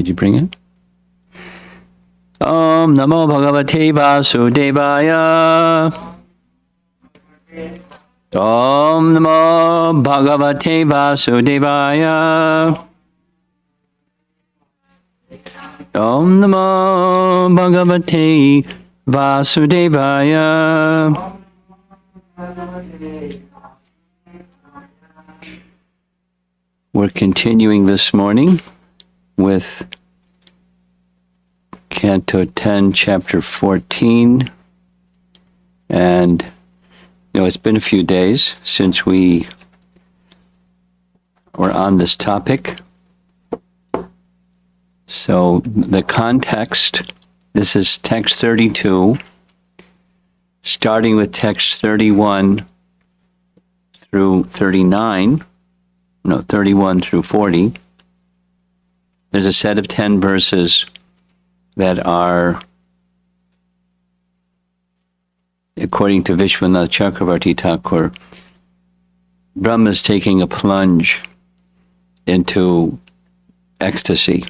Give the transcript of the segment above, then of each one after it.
Did you bring it? Om Namo Bhagavate Vasudevaya. Om Namo Bhagavate Vasudevaya. Om Namo Bhagavate Vasudevaya. We're continuing this morning with Canto 10, Chapter 14. And, it's been a few days since we were on this topic. So the context, this is text 32, starting with text 31 through 39. 31 through 40. There's a set of 10 verses that are, according to Vishwanath Chakravarti Thakur, Brahma is taking a plunge into ecstasy.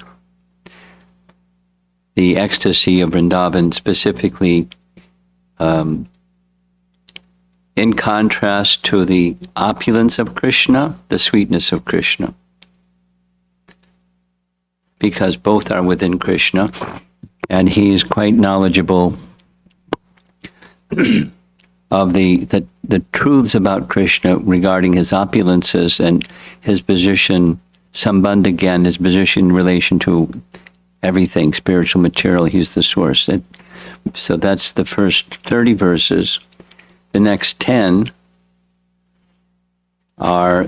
The ecstasy of Vrindavan, specifically in contrast to the opulence of Krishna, the sweetness of Krishna. Because both are within Krishna, and he is quite knowledgeable of the truths about Krishna regarding his opulences and his position, Sambandha again, his position in relation to everything, spiritual, material, he's the source. So that's the first 30 verses. The next 10 are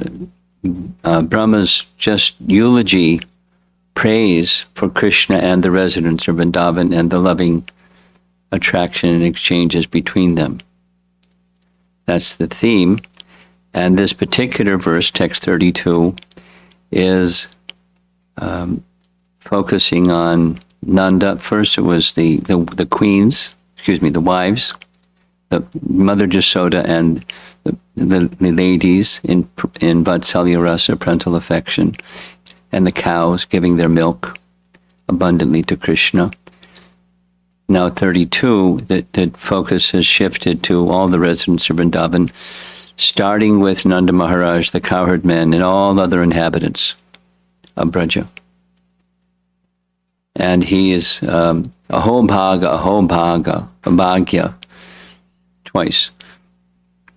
Brahma's just eulogy, praise for Krishna and the residents of Vrindavan and the loving attraction and exchanges between them. That's the theme. And this particular verse, text 32, is focusing on Nanda. First it was the wives, the Mother Jasoda and the ladies in Vatsalya Rasa, parental affection, and the cows giving their milk abundantly to Krishna. Now 32, the focus has shifted to all the residents of Vrindavan, starting with Nanda Maharaj, the cowherd men, and all other inhabitants of Braja. And he is aho bhagya, twice.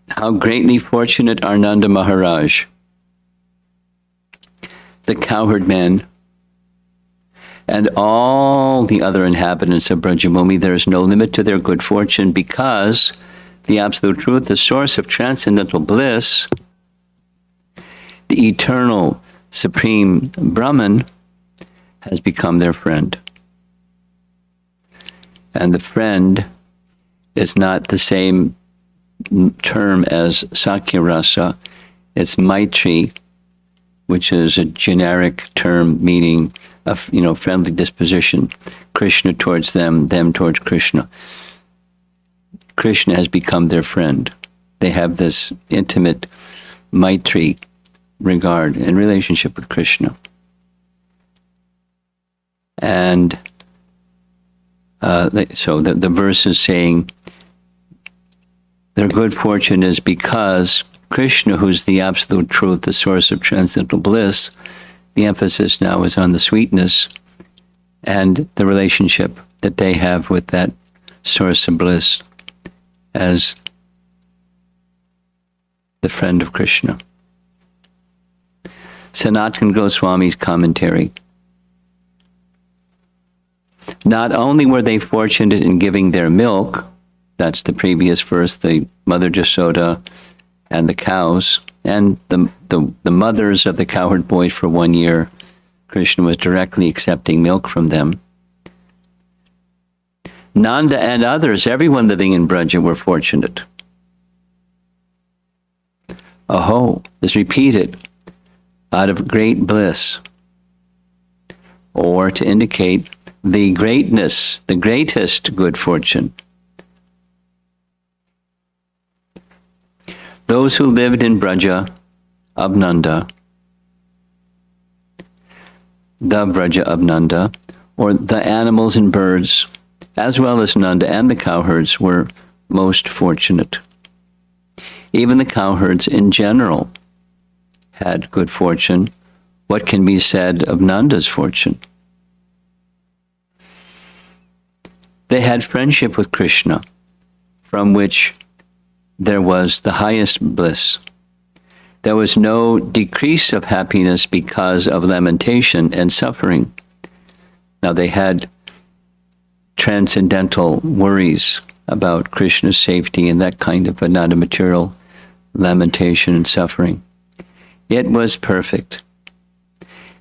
How greatly fortunate are Nanda Maharaj, the cowherd men, and all the other inhabitants of Brajabhumi. There is no limit to their good fortune, because the Absolute Truth, the source of transcendental bliss, the eternal Supreme Brahman, has become their friend. And the friend is not the same term as Sakya Rasa. It's Maitri, which is a generic term meaning a friendly disposition. Krishna towards them, them towards Krishna. Krishna has become their friend. They have this intimate Maitri regard and relationship with Krishna. And so the verse is saying their good fortune is because Krishna, who's the Absolute Truth, the source of transcendental bliss, the emphasis now is on the sweetness and the relationship that they have with that source of bliss as the friend of Krishna. Sanatana Goswami's commentary. Not only were they fortunate in giving their milk, that's the previous verse, the Mother Jasoda and the cows, and the mothers of the cowherd boys for 1 year, Krishna was directly accepting milk from them. Nanda and others, everyone living in Braja, were fortunate. Aho is repeated out of great bliss, or to indicate the greatness, the greatest good fortune. Those who lived in Braja of Nanda the Vraja of Nanda, or the animals and birds, as well as Nanda and the cowherds, were most fortunate. Even the cowherds in general had good fortune. What can be said of Nanda's fortune? They had friendship with Krishna, from which there was the highest bliss. There was no decrease of happiness because of lamentation and suffering. Now they had transcendental worries about Krishna's safety and that kind of, but not a material lamentation and suffering. It was perfect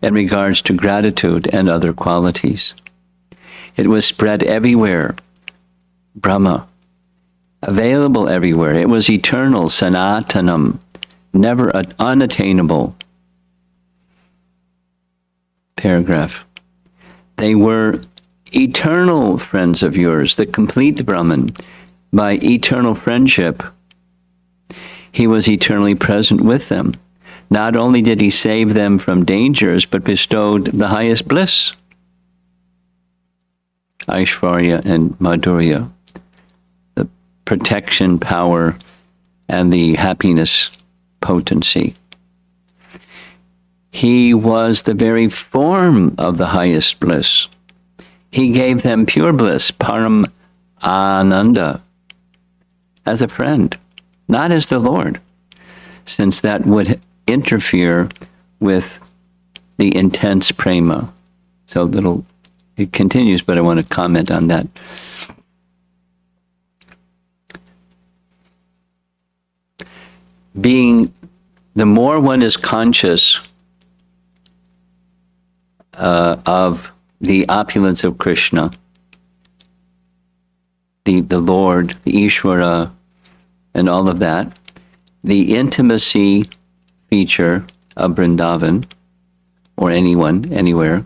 in regards to gratitude and other qualities. It was spread everywhere, Brahma, available everywhere. It was eternal, sanatanam, never unattainable. Paragraph. They were eternal friends of yours, the complete Brahman. By eternal friendship, he was eternally present with them. Not only did he save them from dangers, but bestowed the highest bliss, Aishvarya and Madhurya, the protection, power, and the happiness potency. He was the very form of the highest bliss. He gave them pure bliss, param ananda, as a friend, not as the Lord, since that would interfere with the intense prema. So it continues, but I want to comment on that. The more one is conscious of the opulence of Krishna, the Lord, the Ishvara, and all of that, the intimacy feature of Vrindavan, or anyone, anywhere,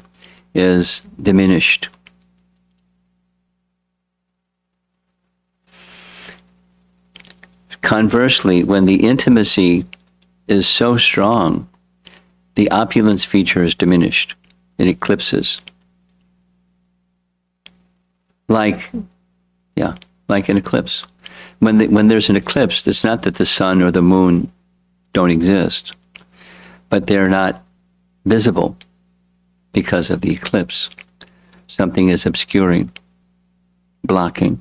is diminished. Conversely, when the intimacy is so strong, the opulence feature is diminished. It eclipses. Like an eclipse. When there's an eclipse, it's not that the sun or the moon don't exist, but they're not visible because of the eclipse. Something is obscuring, blocking.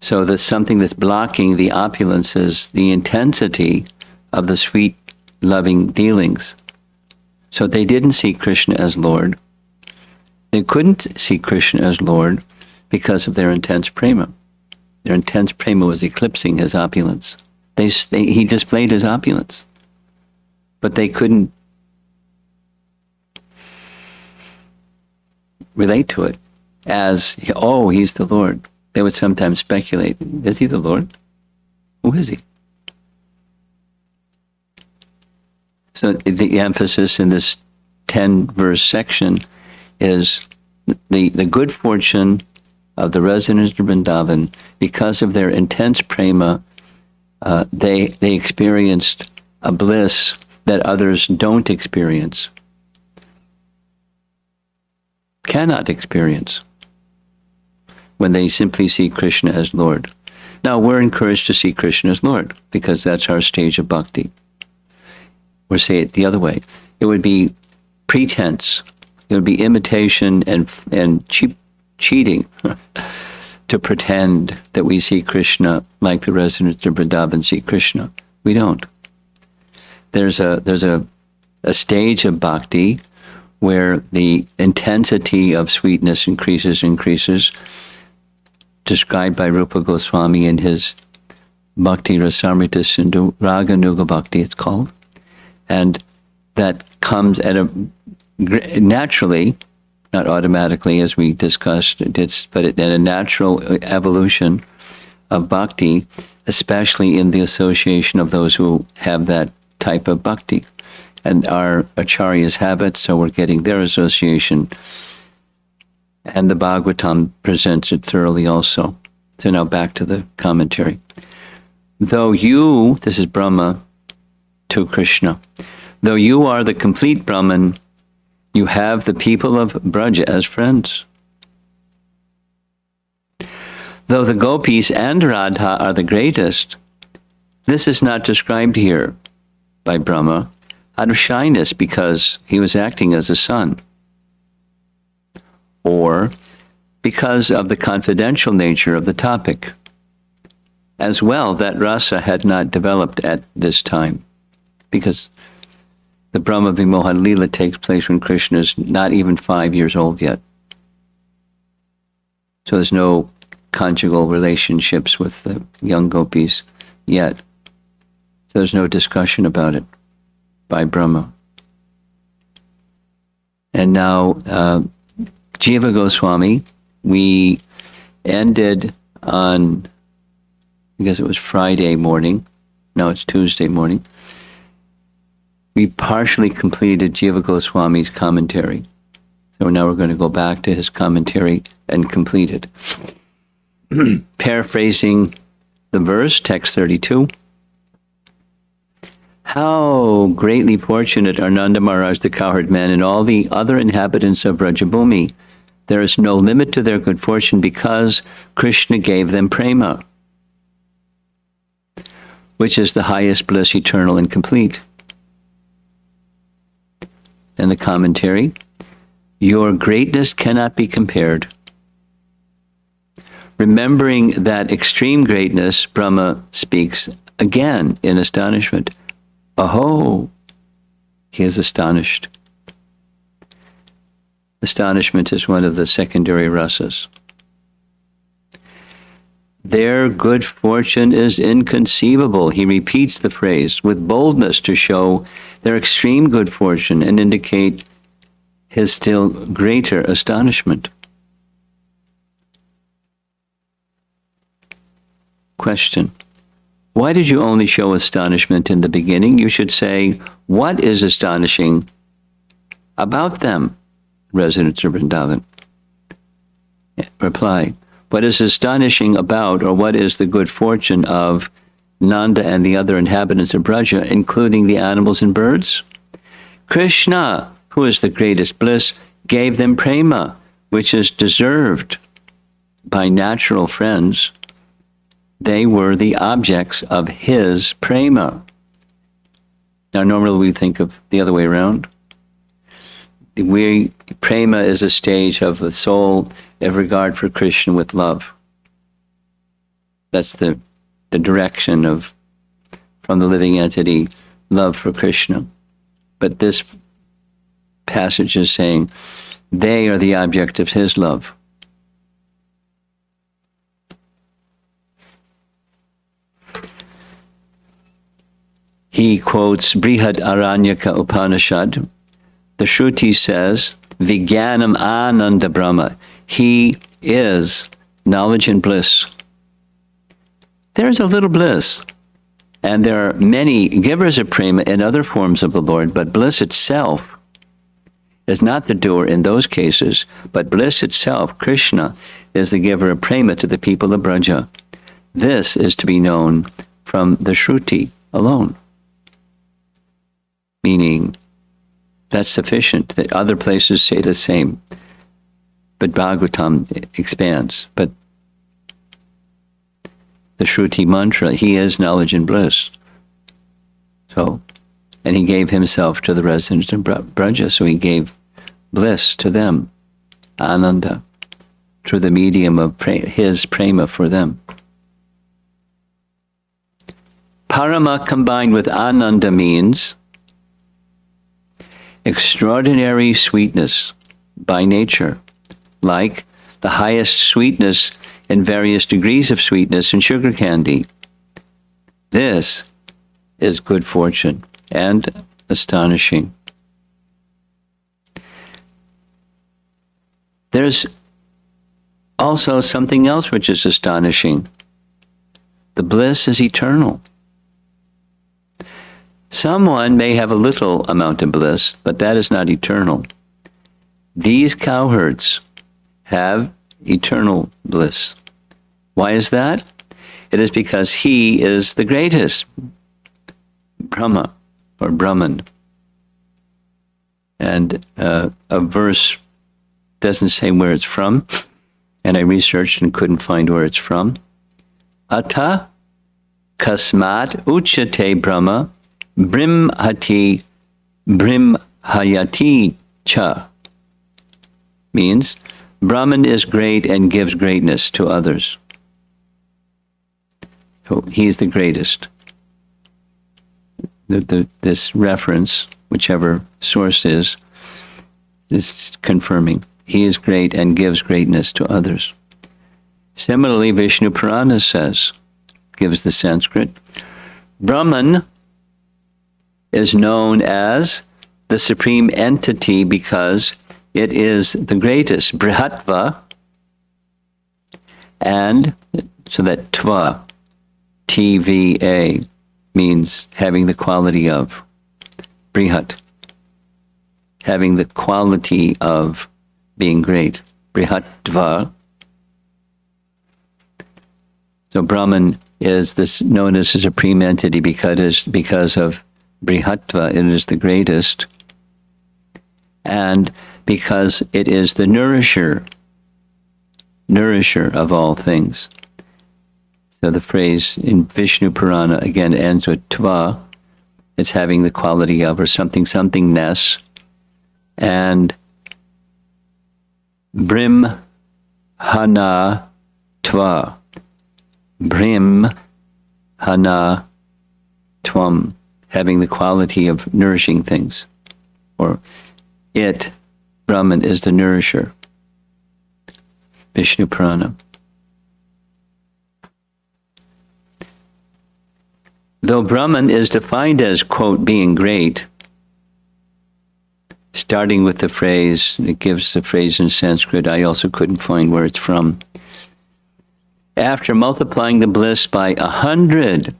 So there's something that's blocking the opulence is the intensity of the sweet, loving dealings. So they didn't see Krishna as Lord. They couldn't see Krishna as Lord because of their intense prema. Their intense prema was eclipsing his opulence. He displayed his opulence, but they couldn't relate to it as, oh, he's the Lord. They would sometimes speculate, is he the Lord? Who is he? So the emphasis in this 10-verse section is the good fortune of the residents of Vrindavan. Because of their intense prema, they experienced a bliss that others don't experience, cannot experience, when they simply see Krishna as Lord. Now, we're encouraged to see Krishna as Lord because that's our stage of bhakti. Or say it the other way. It would be pretense. It would be imitation and cheating to pretend that we see Krishna like the residents of Vrindavan see Krishna. We don't. There's a stage of bhakti where the intensity of sweetness increases, described by Rupa Goswami in his Bhakti Rasamrita Sindhu, Raga Nuga Bhakti it's called. And that comes at naturally, not automatically as we discussed, but at a natural evolution of bhakti, especially in the association of those who have that type of bhakti. And our acharyas have it, so we're getting their association. And the Bhagavatam presents it thoroughly also. So now back to the commentary. Though you, this is Brahma to Krishna, though you are the complete Brahman, You have the people of Braja as friends. Though the gopis and Radha are the greatest, this is not described here by Brahma out of shyness because he was acting as a son, or because of the confidential nature of the topic. As well, that rasa had not developed at this time, because the Brahma Vimohan Leela takes place when Krishna is not even 5 years old yet. So there's no conjugal relationships with the young gopis yet. So there's no discussion about it by Brahma. And now, Jiva Goswami, we ended on, I guess it was Friday morning. Now it's Tuesday morning. We partially completed Jiva Goswami's commentary. So now we're going to go back to his commentary and complete it. Paraphrasing the verse, text 32. How greatly fortunate are Nanda Maharaj, the cowherd man, and all the other inhabitants of Brajabhumi. There is no limit to their good fortune because Krishna gave them prema, which is the highest bliss, eternal and complete. And the commentary, your greatness cannot be compared. Remembering that extreme greatness, Brahma speaks again in astonishment. Aho! He is astonished. Astonishment is one of the secondary rasas. Their good fortune is inconceivable. He repeats the phrase with boldness to show their extreme good fortune and indicate his still greater astonishment. Question. Why did you only show astonishment in the beginning? You should say, what is astonishing about them, residents of Vrindavan? Reply. What is astonishing about, or what is the good fortune of Nanda and the other inhabitants of Braja, including the animals and birds? Krishna, who is the greatest bliss, gave them prema, which is deserved by natural friends. They were the objects of his prema. Now, normally we think of the other way around. Prema is a stage of the soul of regard for Krishna with love. That's the direction of, from the living entity, love for Krishna. But this passage is saying they are the object of his love. He quotes Brihad Aranyaka Upanishad. The Shruti says, Vijnanam Ananda Brahma. He is knowledge and bliss. There's a little bliss. And there are many givers of prema in other forms of the Lord, but bliss itself is not the doer in those cases, but bliss itself, Krishna, is the giver of prema to the people of Braja. This is to be known from the Shruti alone. Meaning, that's sufficient. That other places say the same. But Bhagavatam expands. But the Shruti mantra, he is knowledge and bliss. So, and he gave himself to the residents of Braja, so he gave bliss to them, Ananda, through the medium of his prema for them. Parama combined with Ananda means extraordinary sweetness by nature, like the highest sweetness and various degrees of sweetness in sugar candy. This is good fortune and astonishing. There's also something else which is astonishing. The bliss is eternal. Someone may have a little amount of bliss, but that is not eternal. These cowherds have eternal bliss. Why is that? It is because he is the greatest, Brahma or Brahman. And a verse doesn't say where it's from, and I researched and couldn't find where it's from. Ata kasmat uchate Brahma brimhati brimhayati cha, means Brahman is great and gives greatness to others. So he's the greatest. This reference, whichever source is confirming he is great and gives greatness to others. Similarly, Vishnu Purana gives the Sanskrit, Brahman is known as the supreme entity because it is the greatest, Brihatva, and so that Tva, T-V-A, means having the quality of, Brihat, having the quality of being great, Brihatva. So Brahman is known as a supreme entity because of Brihatva, it is the greatest, and because it is the nourisher of all things. So the phrase in Vishnu Purana again ends with Tva. It's having the quality of, or somethingness, and Brim Hana Tva. Brim Hana Tvam, having the quality of nourishing things, or Brahman is the nourisher. Vishnu Purana. Though Brahman is defined as, quote, being great, starting with the phrase, it gives the phrase in Sanskrit, I also couldn't find where it's from. After multiplying the bliss by 100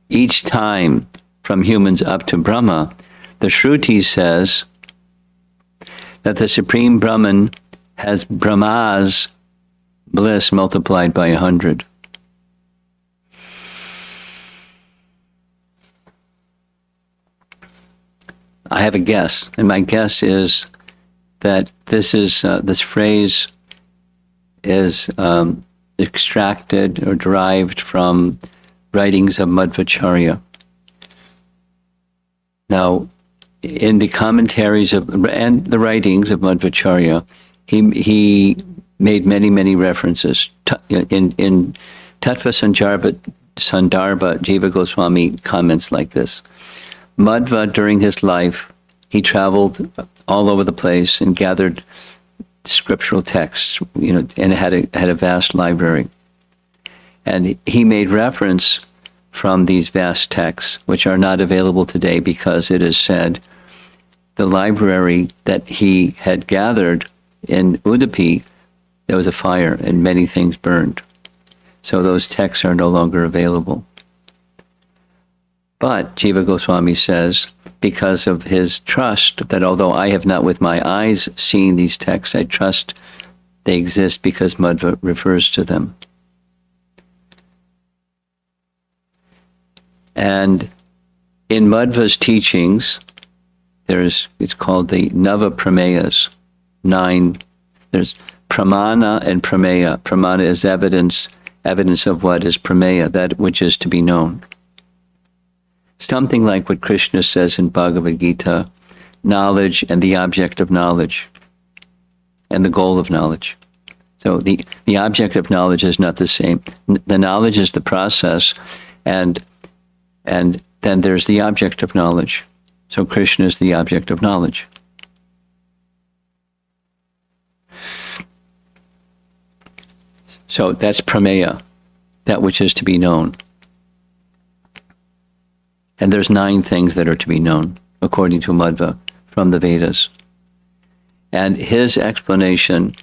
each time from humans up to Brahma, the Shruti says that the Supreme Brahman has Brahma's bliss multiplied by 100. I have a guess, and my guess is that this phrase is extracted or derived from writings of Madhvacharya. Now, in the commentaries and the writings of Madhvacharya, he made many references. In Tattva Sandarbha, Jiva Goswami comments like this. Madhva, during his life, he traveled all over the place and gathered scriptural texts, and had a vast library. And he made reference from these vast texts, which are not available today because it is said the library that he had gathered in Udupi, there was a fire and many things burned. So those texts are no longer available. But Jiva Goswami says, because of his trust, that although I have not with my eyes seen these texts, I trust they exist because Madhva refers to them. And in Madhva's teachings, it's called the Nava Prameyas, 9. There's Pramana and Prameya. Pramana is evidence of what is Prameya, that which is to be known. Something like what Krishna says in Bhagavad Gita, knowledge and the object of knowledge, and the goal of knowledge. So the object of knowledge is not the same. The knowledge is the process, and then there's the object of knowledge. So Krishna is the object of knowledge. So that's Prameya, that which is to be known. And there's 9 things that are to be known, according to Madhva, from the Vedas. And his explanation,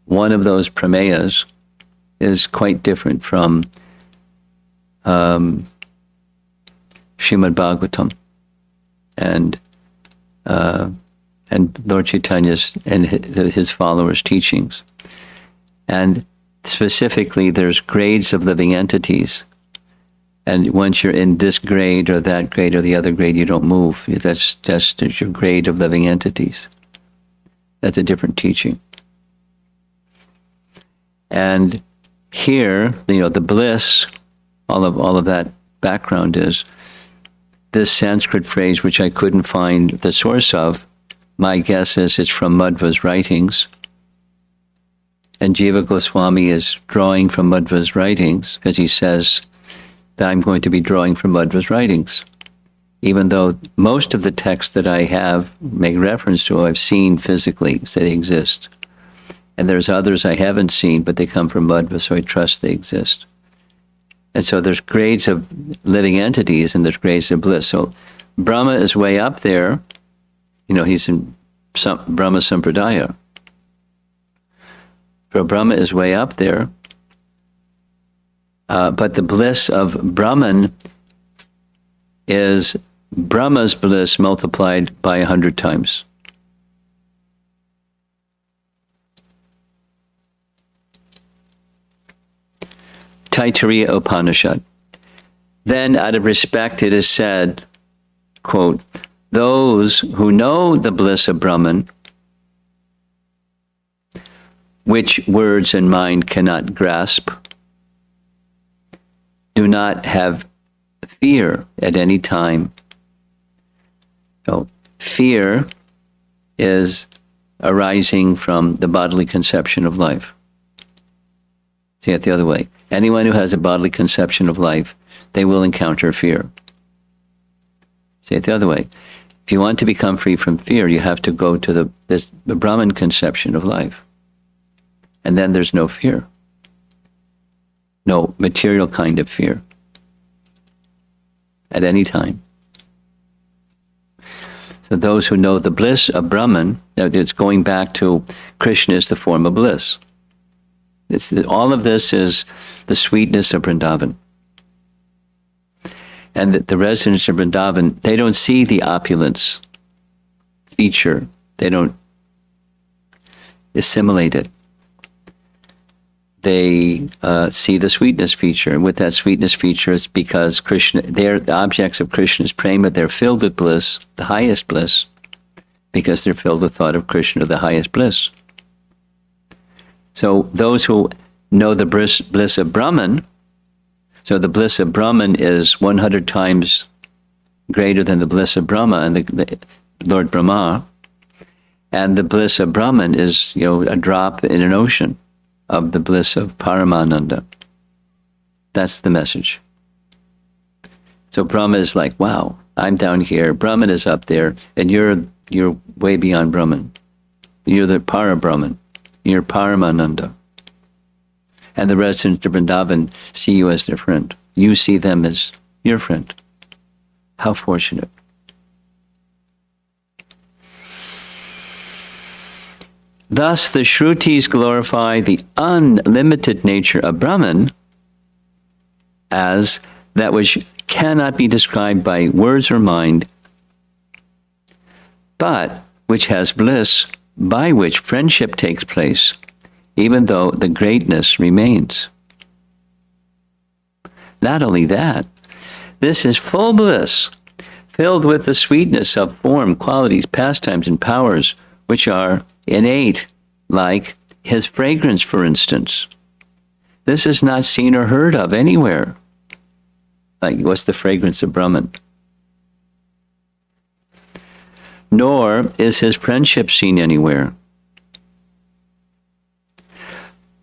one of those Prameyas, is quite different from Srimad Bhagavatam and Lord Chaitanya's and his followers' teachings. And specifically, there's grades of living entities. And once you're in this grade or that grade or the other grade, you don't move. That's your grade of living entities. That's a different teaching. And here, the bliss, all of that background is this Sanskrit phrase, which I couldn't find the source of. My guess is it's from Madhva's writings. And Jiva Goswami is drawing from Madhva's writings because he says that I'm going to be drawing from Madhva's writings. Even though most of the texts that I have make reference to, I've seen physically, so they exist. And there's others I haven't seen, but they come from Madhva, so I trust they exist. And so there's grades of living entities and there's grades of bliss. So Brahma is way up there. He's in Brahma Sampradaya. So Brahma is way up there. But the bliss of Brahman is Brahma's bliss multiplied by 100 times. Taittiriya Upanishad. Then, out of respect, it is said, quote, those who know the bliss of Brahman, which words and mind cannot grasp, do not have fear at any time. So, fear is arising from the bodily conception of life. See it the other way. Anyone who has a bodily conception of life, they will encounter fear. Say it the other way. If you want to become free from fear, you have to go to the Brahman conception of life. And then there's no fear. No material kind of fear. At any time. So those who know the bliss of Brahman, it's going back to Krishna is the form of bliss. All of this is the sweetness of Vrindavan. And the residents of Vrindavan, they don't see the opulence feature. They don't assimilate it. They see the sweetness feature. And with that sweetness feature, it's because they're the objects of Krishna's prema. They're filled with bliss, the highest bliss, because they're filled with thought of Krishna, the highest bliss. So those who know the bliss of Brahman, so the bliss of Brahman is 100 times greater than the bliss of Brahma and the Lord Brahma, and the bliss of Brahman is a drop in an ocean of the bliss of Paramananda. That's the message. So Brahma is like, wow, I'm down here, Brahman is up there, and you're way beyond Brahman. You're the Para-Brahman. You're Paramananda. And the residents of Vrindavan see you as their friend. You see them as your friend. How fortunate. Thus, the Shrutis glorify the unlimited nature of Brahman as that which cannot be described by words or mind, but which has bliss by which friendship takes place, even though the greatness remains. Not only that, this is full bliss, filled with the sweetness of form, qualities, pastimes, and powers, which are innate, like his fragrance, for instance. This is not seen or heard of anywhere. Like, what's the fragrance of Brahman? Nor is his friendship seen anywhere.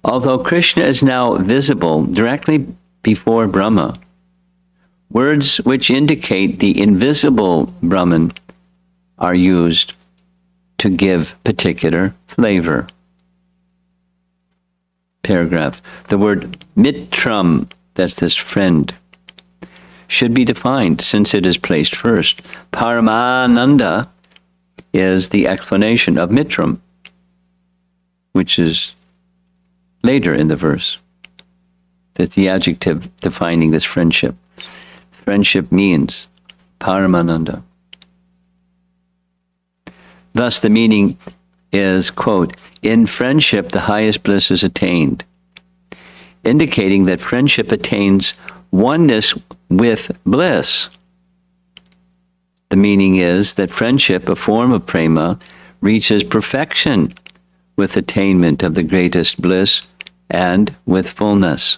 Although Krishna is now visible directly before Brahma, words which indicate the invisible Brahman are used to give particular flavor. Paragraph. The word mitram, that's this friend, should be defined since it is placed first. Paramananda is the explanation of mitram, which is later in the verse. That's the adjective defining this friendship. Friendship means Paramananda. Thus the meaning is, quote, in friendship the highest bliss is attained, indicating that friendship attains oneness with bliss. The meaning is that friendship, a form of prema, reaches perfection with attainment of the greatest bliss and with fullness.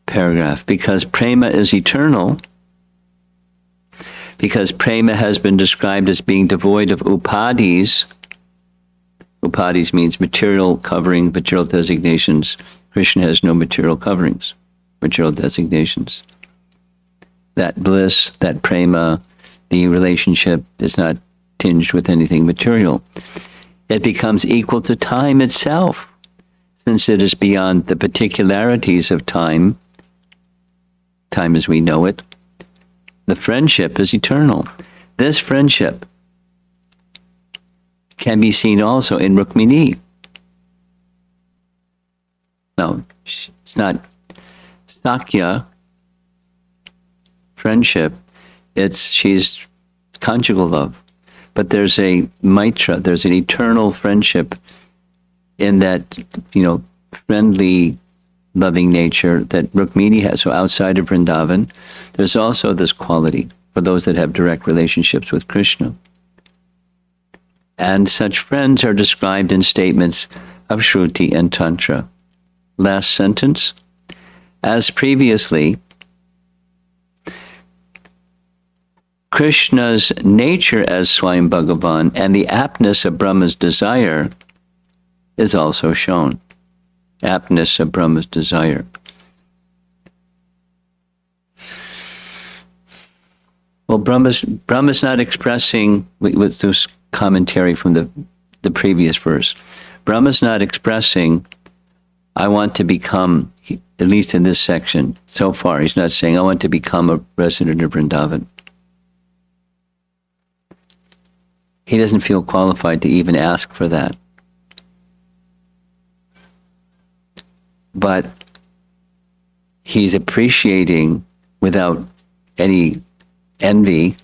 Paragraph. Because prema is eternal, because prema has been described as being devoid of upadhis. Upadhis means material covering, material designations. Krishna has no material coverings, material designations. That bliss, that prema, the relationship is not tinged with anything material. It becomes equal to time itself, since it is beyond the particularities of time as we know it. The friendship is eternal. This friendship can be seen also in Rukmini. No, it's not Sakya friendship. She's conjugal love. But there's a maitra, there's an eternal friendship in that, friendly, loving nature that Rukmini has. So outside of Vrindavan, there's also this quality for those that have direct relationships with Krishna. And such friends are described in statements of Shruti and Tantra. Last sentence. As previously, Krishna's nature as Swayam Bhagavan and the aptness of Brahma's desire is also shown. Aptness of Brahma's desire. Well, Brahma's not expressing, with this commentary from the previous verse, Brahma's not expressing, I want to become, at least in this section, so far, he's not saying, I want to become a resident of Vrindavan. He doesn't feel qualified to even ask for that. But he's appreciating, without any envy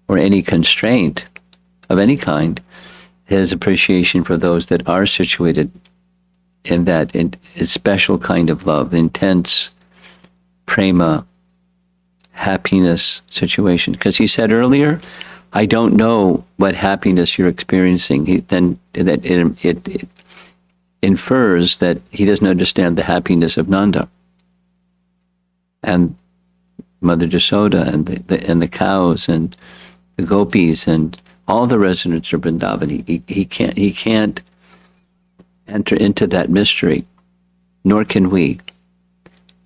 or any constraint of any kind, his appreciation for those that are situated in that special kind of love, intense prema, happiness situation. Because he said earlier, I don't know what happiness you're experiencing. It infers that he doesn't understand the happiness of Nanda and Mother Jasoda and the cows and the gopis and all the residents of Vrindavan. He can't enter into that mystery, nor can we,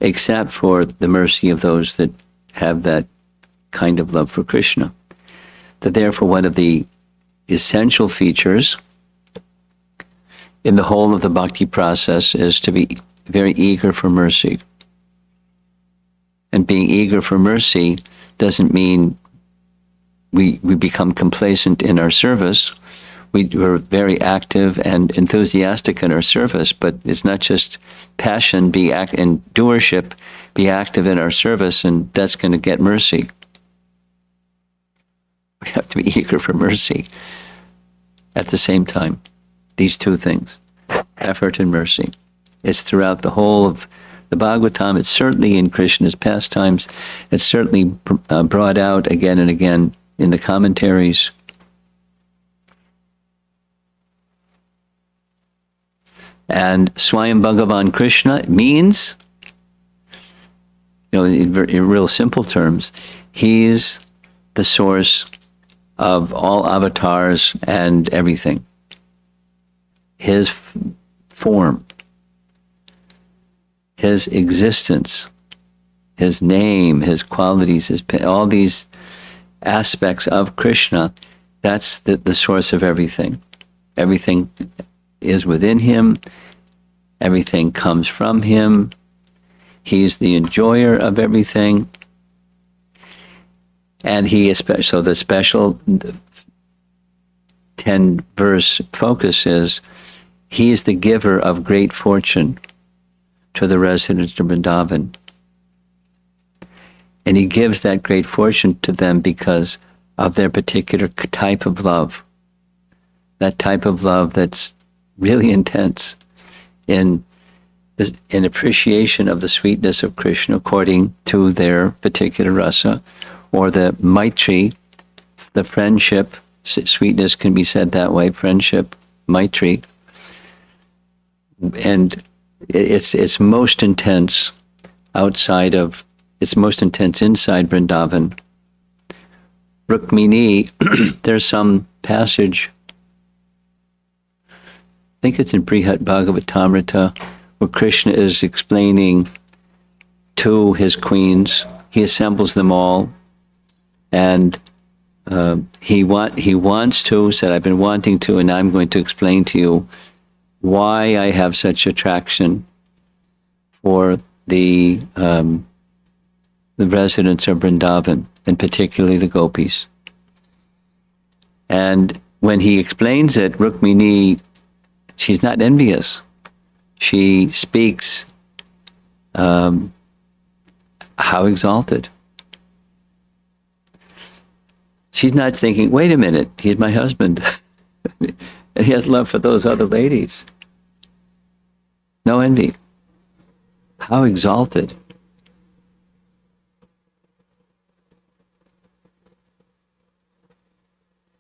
except for the mercy of those that have that kind of love for Krishna. That therefore one of the essential features in the whole of the bhakti process is to be very eager for mercy. And being eager for mercy doesn't mean we become complacent in our service. We're very active and enthusiastic in our service, but it's not just passion, and doership, be active in our service, and that's going to get mercy. We have to be eager for mercy at the same time. These two things, effort and mercy. It's throughout the whole of the Bhagavatam. It's certainly in Krishna's pastimes. It's certainly brought out again and again in the commentaries. And Swayam Bhagavan Krishna means, in real simple terms, he's the source of all avatars and everything. His form, his existence, his name, his qualities, all these aspects of Krishna, that's the source of everything. Everything is within him. Everything comes from him. He's the enjoyer of everything. And so the special 10-verse focus is, he is the giver of great fortune to the residents of Vrindavan. And he gives that great fortune to them because of their particular type of love. That type of love that's really intense in an appreciation of the sweetness of Krishna according to their particular rasa, or the maitri, the friendship, sweetness can be said that way, friendship, maitri. And it's most intense it's most intense inside Vrindavan. Rukmini, there's some passage, I think it's in Brihat Bhagavatamrita, where Krishna is explaining to his queens, he assembles them all, and he wants to, said, I've been wanting to, and I'm going to explain to you why I have such attraction for the residents of Vrindavan, and particularly the gopis. And when he explains it, Rukmini, she's not envious. She speaks, how exalted. She's not thinking, wait a minute, he's my husband. And he has love for those other ladies. No envy. How exalted.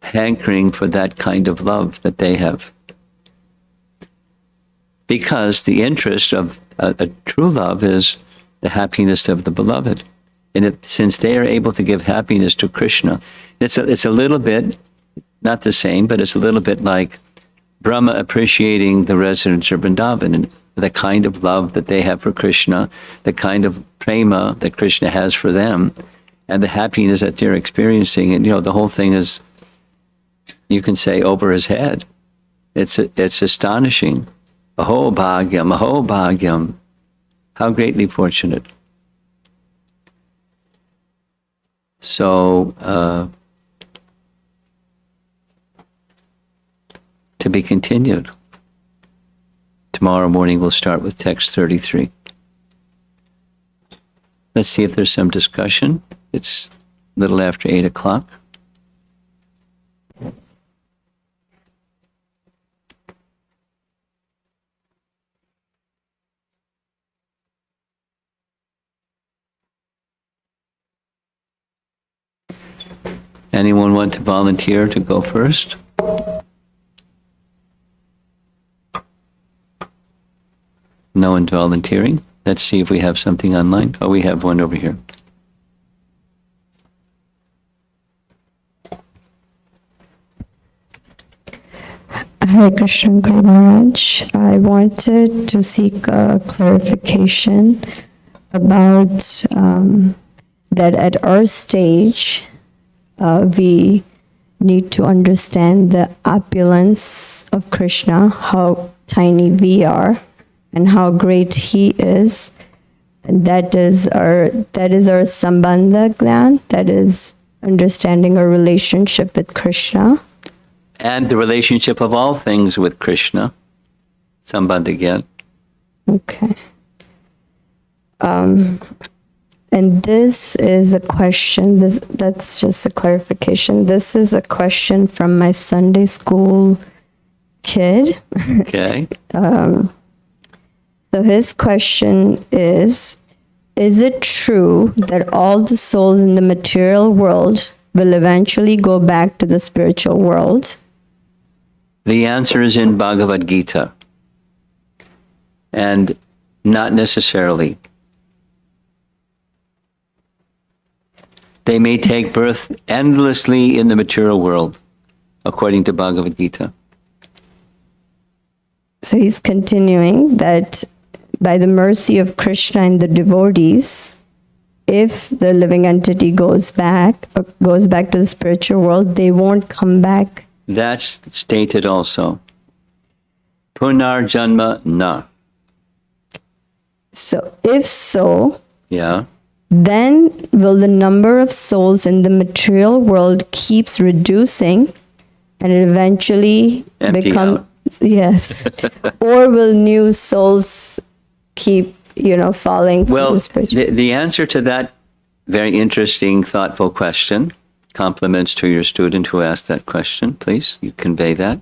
Hankering for that kind of love that they have. Because the interest of a true love is the happiness of the beloved. And since they are able to give happiness to Krishna, it's a little bit, not the same, but it's a little bit like Brahma appreciating the residents of Vrindavan and the kind of love that they have for Krishna, the kind of prema that Krishna has for them, and the happiness that they're experiencing. And, the whole thing is, you can say, over his head. It's astonishing. Aho bhagyam, aho bhagyam. How greatly fortunate. So, to be continued. Tomorrow morning we'll start with text 33. Let's see if there's some discussion. It's a little after 8 o'clock. Anyone want to volunteer to go first? No one volunteering? Let's see if we have something online. Oh, we have one over here. Hare Krishna Guru Maharaj. I wanted to seek a clarification about that at our stage, we need to understand the opulence of Krishna, how tiny we are, and how great he is. And that is our sambandha gyan, that is understanding our relationship with Krishna. And the relationship of all things with Krishna, sambandha gyan. Okay. And this is a question, that's just a clarification. This is a question from my Sunday school kid. Okay. So his question is it true that all the souls in the material world will eventually go back to the spiritual world? The answer is in Bhagavad Gita. And not necessarily. They may take birth endlessly in the material world, according to Bhagavad Gita. So he's continuing that by the mercy of Krishna and the devotees, if the living entity goes back to the spiritual world, they won't come back. That's stated also. Punar janma na. So if so, Yeah. then will the number of souls in the material world keeps reducing and it eventually Empty become out. Yes. Or will new souls keep, falling from Well, the spiritual? the answer to that very interesting, thoughtful question, compliments to your student who asked that question, please, you convey that.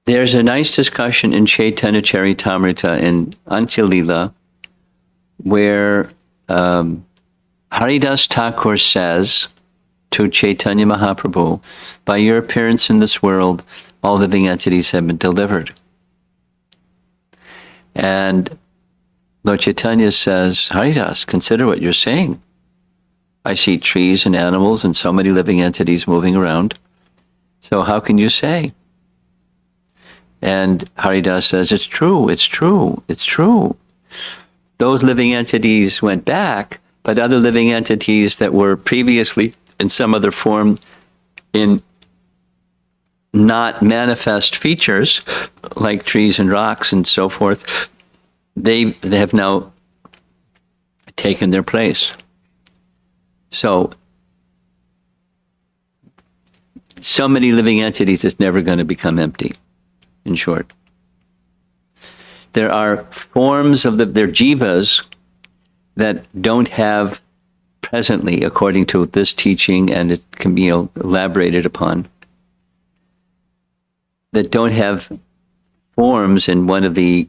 There's a nice discussion in Chaitanya Charitamrita in Antilila where Haridas Thakur says to Chaitanya Mahaprabhu, by your appearance in this world, all living entities have been delivered. And Lord Chaitanya says, Haridas, consider what you're saying. I see trees and animals and so many living entities moving around. So how can you say? And Haridas says, it's true, it's true, it's true. Those living entities went back, but other living entities that were previously in some other form in not manifest features, like trees and rocks and so forth, they have now taken their place. So many living entities, it's never going to become empty, in short. There are forms of their jivas that don't have presently, according to this teaching, and it can be elaborated upon, that don't have forms in one of the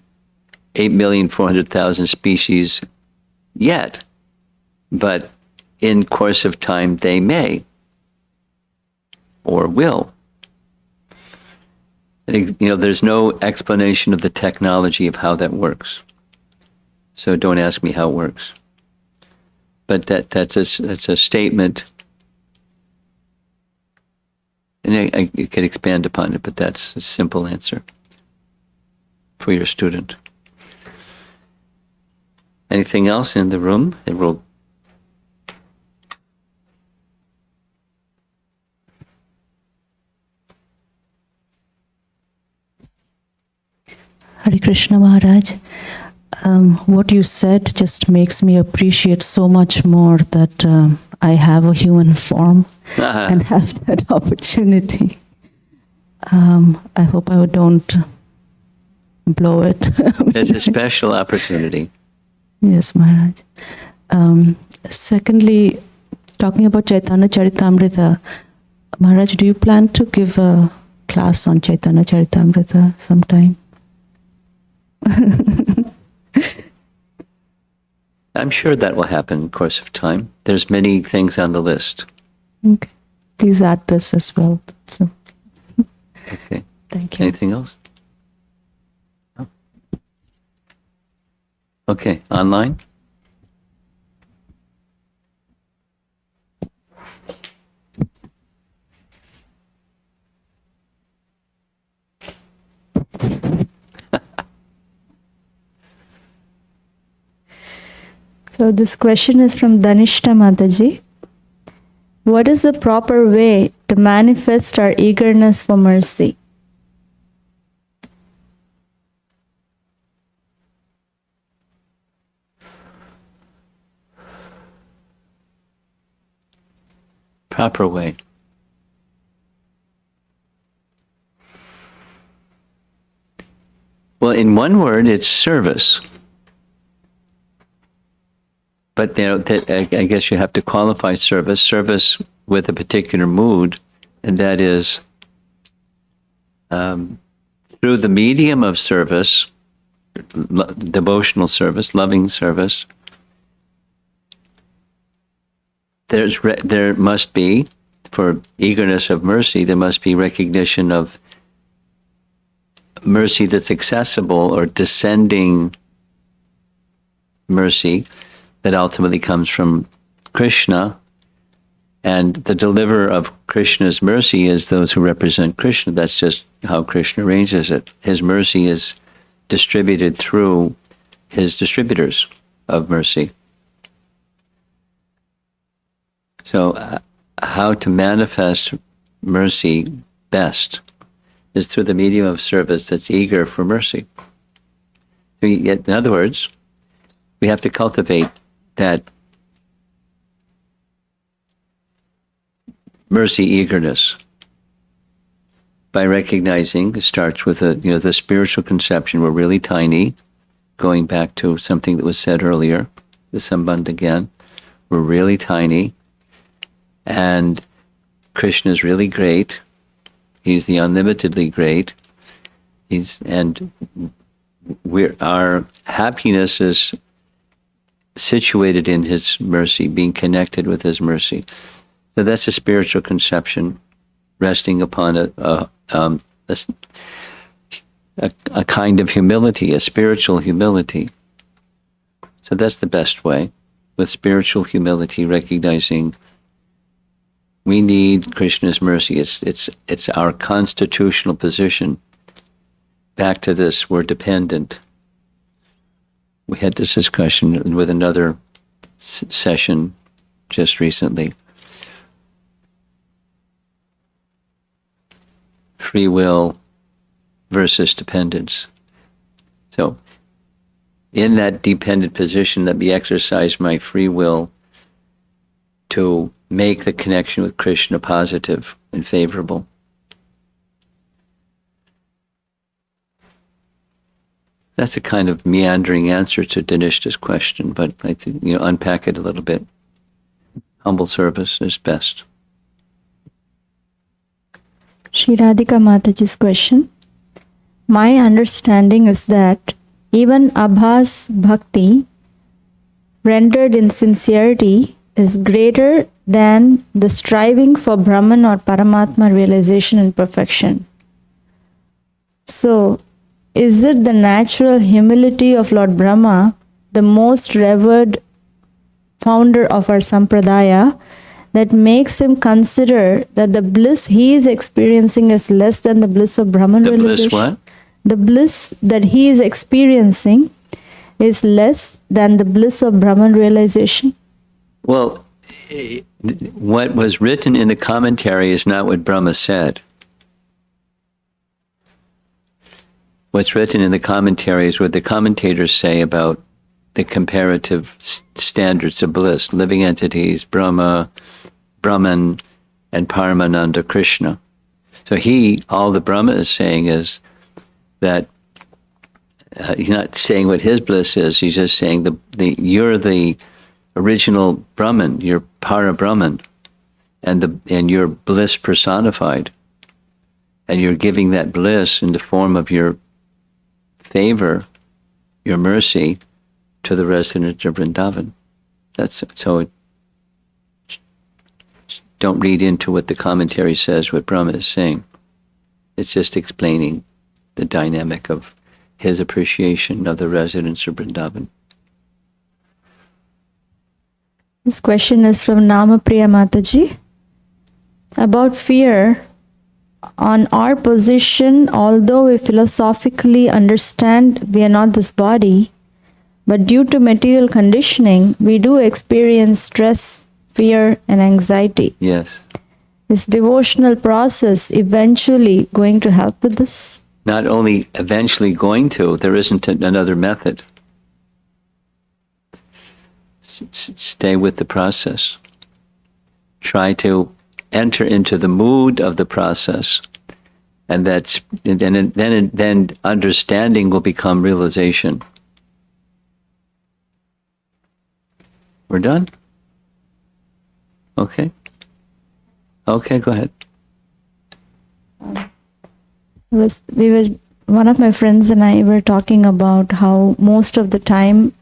8,400,000 species yet, but in course of time they may or will. And, there's no explanation of the technology of how that works. So don't ask me how it works. But that's a statement, and I could expand upon it, but that's a simple answer for your student. Anything else in the room? It will. Hare Krishna Maharaj. What you said just makes me appreciate so much more that I have a human form and have that opportunity. I hope I don't blow it. It's a special opportunity. Yes, Maharaj. Secondly, talking about Chaitanya Charitamrita, Maharaj, do you plan to give a class on Chaitanya Charitamrita sometime? I'm sure that will happen in the course of time. There's many things on the list. Okay. Please add this as well. So, Okay. thank you. Anything else? No? Okay. Online? So this question is from Danishta Mataji. What is the proper way to manifest our eagerness for mercy? Proper way. Well, in one word, it's service. But I guess you have to qualify service with a particular mood, and that is through the medium of service, devotional service, loving service. There must be, for eagerness of mercy, there must be recognition of mercy that's accessible, or descending mercy that ultimately comes from Krishna. And the deliverer of Krishna's mercy is those who represent Krishna. That's just how Krishna arranges it. His mercy is distributed through his distributors of mercy. So how to manifest mercy best is through the medium of service that's eager for mercy. In other words, we have to cultivate that mercy eagerness by recognizing, it starts with the spiritual conception. We're really tiny, going back to something that was said earlier, the Sambandh again. We're really tiny, and Krishna is really great. He's the unlimitedly great, And our happiness is situated in his mercy, being connected with his mercy. So that's a spiritual conception, resting upon a kind of humility, a spiritual humility. So that's the best way, with spiritual humility, recognizing we need Krishna's mercy. It's our constitutional position. Back to this, we're dependent. We had this discussion with another session just recently. Free will versus dependence. So, in that dependent position, let me exercise my free will to make the connection with Krishna positive and favorable. That's a kind of meandering answer to Danishta's question, but I think, unpack it a little bit. Humble service is best. Shri Radhika Mataji's question. My understanding is that even Abhas Bhakti, rendered in sincerity, is greater than the striving for Brahman or Paramatma realization and perfection. So, is it the natural humility of Lord Brahma, the most revered founder of our Sampradaya, that makes him consider that the bliss he is experiencing is less than the bliss of Brahman realization? The bliss what? The bliss that he is experiencing is less than the bliss of Brahman realization? Well, what was written in the commentary is not what Brahma said. What's written in the commentary is what the commentators say about the comparative standards of bliss, living entities, Brahma, Brahman, and Paramananda Krishna. So all the Brahma is saying is that he's not saying what his bliss is, he's just saying you're the original Brahman, you're Para Brahman, and you're bliss personified. And you're giving that bliss in the form of your favor, your mercy, to the residents of Vrindavan. Don't read into what the commentary says, what Brahma is saying. It's just explaining the dynamic of his appreciation of the residents of Vrindavan. This question is from Namapriya Mataji. About fear, on our position, although we philosophically understand we are not this body, but due to material conditioning, we do experience stress, fear, and anxiety. Yes. Is devotional process eventually going to help with this? Not only eventually going to, there isn't another method. Stay with the process. Try to enter into the mood of the process, and then understanding will become realization. We're done? Okay. Okay, go ahead. One of my friends and I were talking about how most of the time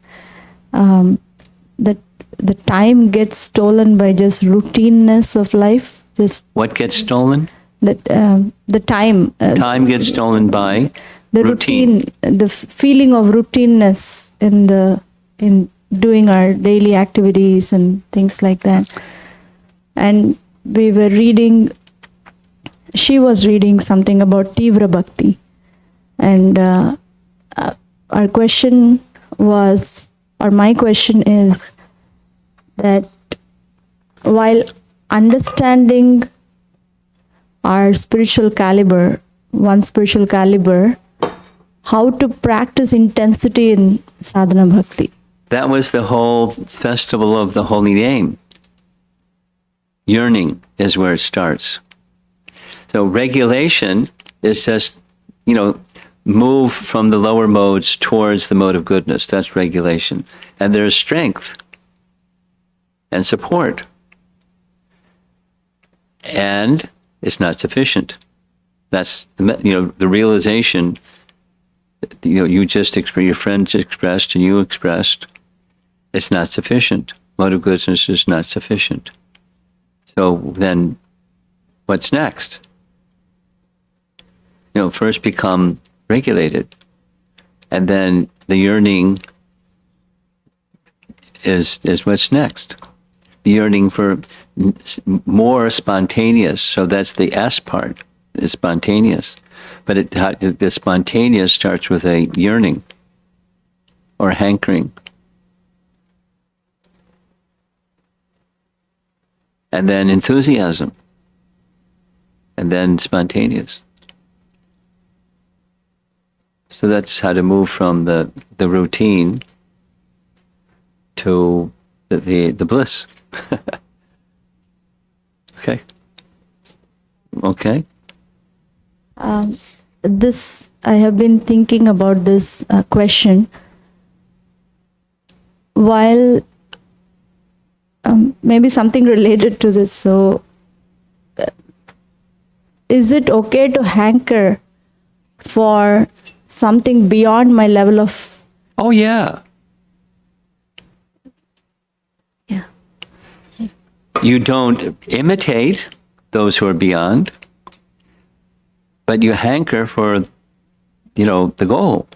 the time gets stolen by just routineness of life. Just what gets stolen? The time. Time gets stolen by the routine. The feeling of routineness in doing our daily activities and things like that. And we were reading. She was reading something about Tivra Bhakti, and our question was, or my question is, that while understanding our spiritual caliber, one's spiritual caliber, how to practice intensity in sadhana bhakti? That was the whole festival of the holy name. Yearning is where it starts. So regulation is just, move from the lower modes towards the mode of goodness. That's regulation. And there's strength and support. And it's not sufficient. That's the realization You just expressed, your friends expressed, and you expressed, it's not sufficient. Mode of goodness is not sufficient. So then, what's next? First become regulated, and then the yearning is what's next. The yearning for more spontaneous. So that's the S part, is spontaneous. But the spontaneous starts with a yearning or hankering. And then enthusiasm. And then spontaneous. So that's how to move from the routine to the bliss. Okay. Okay. I have been thinking about this question while maybe something related to this. So, is it okay to hanker for something beyond my level of? Oh, yeah. Yeah. You don't imitate those who are beyond, but you hanker for, the goal.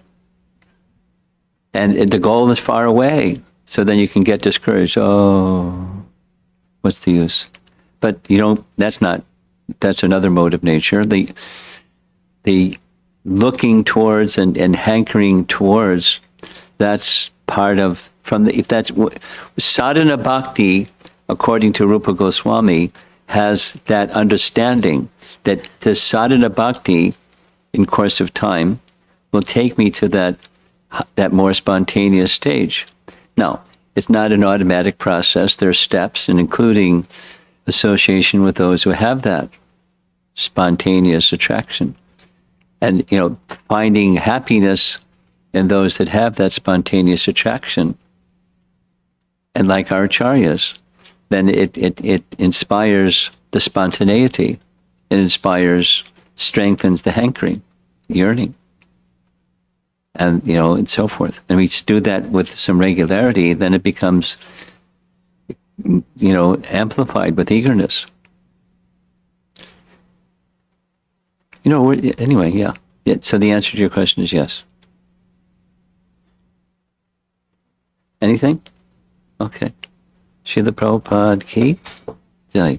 And the goal is far away. So then you can get discouraged. Oh, what's the use? But that's another mode of nature. The looking towards and hankering towards, that's part of, if that's, sadhana bhakti, according to Rupa Goswami, has that understanding that the sadhana bhakti, in course of time, will take me to that more spontaneous stage. Now, it's not an automatic process. There are steps, and including association with those who have that spontaneous attraction. And, finding happiness in those that have that spontaneous attraction. And like our acharyas, then it inspires the spontaneity. It strengthens the hankering, yearning. And, and so forth. And we do that with some regularity, then it becomes, amplified with eagerness. Anyway, yeah. So the answer to your question is yes. Anything? Okay. Srila Prabhupada ki jai.